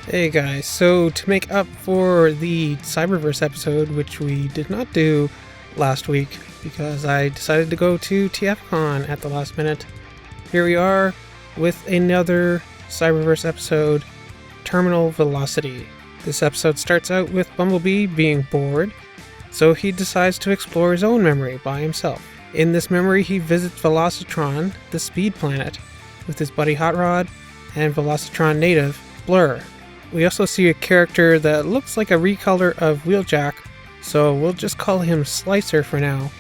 Hey guys, so to make up for the Cyberverse episode, which we did not do last week because I decided to go to TFCon at the last minute, here we are with another Cyberverse episode, Terminal Velocity. This episode starts out with Bumblebee being bored, so he decides to explore his own memory by himself. In this memory, he visits Velocitron, the Speed Planet, with his buddy Hot Rod and Velocitron native, Blurr. We also see a character that looks like a recolor of Wheeljack, so we'll just call him Slicer for now,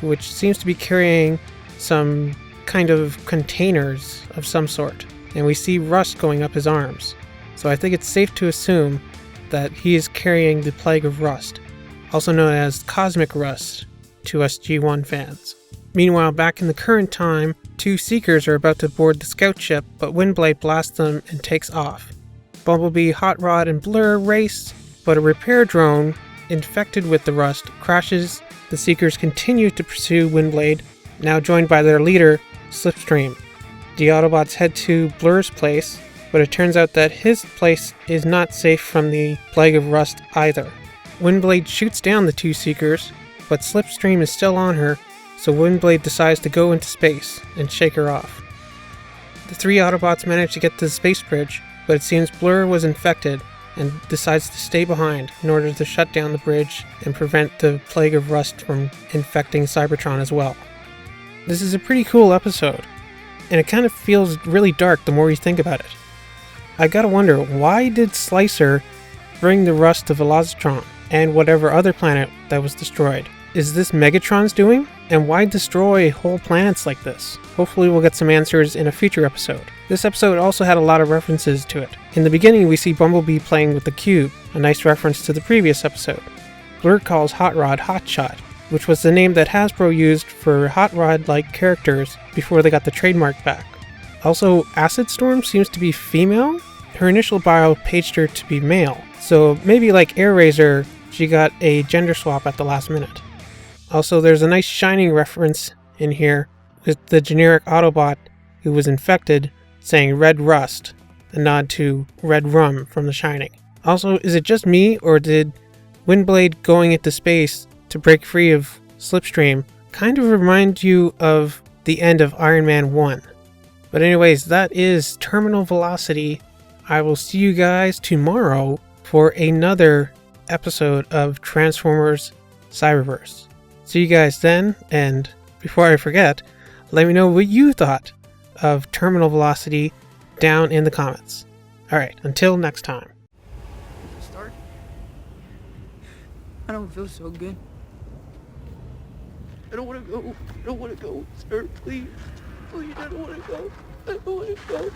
which seems to be carrying some kind of containers of some sort. And we see rust going up his arms, so I think it's safe to assume that he is carrying the Plague of Rust, also known as Cosmic Rust to us G1 fans. Meanwhile, back in the current time, two Seekers are about to board the scout ship, but Windblade blasts them and takes off. Bumblebee, Hot Rod, and Blurr race, but a repair drone, infected with the rust, crashes. The Seekers continue to pursue Windblade, now joined by their leader, Slipstream. The Autobots head to Blurr's place, but it turns out that his place is not safe from the Plague of Rust either. Windblade shoots down the two Seekers, but Slipstream is still on her, so Windblade decides to go into space and shake her off. The three Autobots manage to get to the space bridge, but it seems Blurr was infected and decides to stay behind in order to shut down the bridge and prevent the Plague of Rust from infecting Cybertron as well. This is a pretty cool episode, and it kind of feels really dark the more you think about it. I gotta wonder, why did Slicer bring the rust to Velocitron and whatever other planet that was destroyed? Is this Megatron's doing? And why destroy whole planets like this? Hopefully we'll get some answers in a future episode. This episode also had a lot of references to it. In the beginning we see Bumblebee playing with the cube, a nice reference to the previous episode. Blurr calls Hot Rod Hotshot, which was the name that Hasbro used for Hot Rod-like characters before they got the trademark back. Also, Acid Storm seems to be female. Her initial bio paged her to be male, so maybe like Air Razor, she got a gender swap at the last minute. Also, there's a nice Shining reference in here with the generic Autobot who was infected saying Red Rust, a nod to Red Rum from The Shining. Also, is it just me, or did Windblade going into space to break free of Slipstream kind of remind you of the end of Iron Man 1? But anyways, that is Terminal Velocity. I will see you guys tomorrow for another episode of Transformers Cyberverse. See you guys then, and before I forget, let me know what you thought of Terminal Velocity down in the comments. Alright, until next time. Start? I don't feel so good. I don't want to go. I don't want to go. Sir, please. Please, I don't want to go. I don't want to go.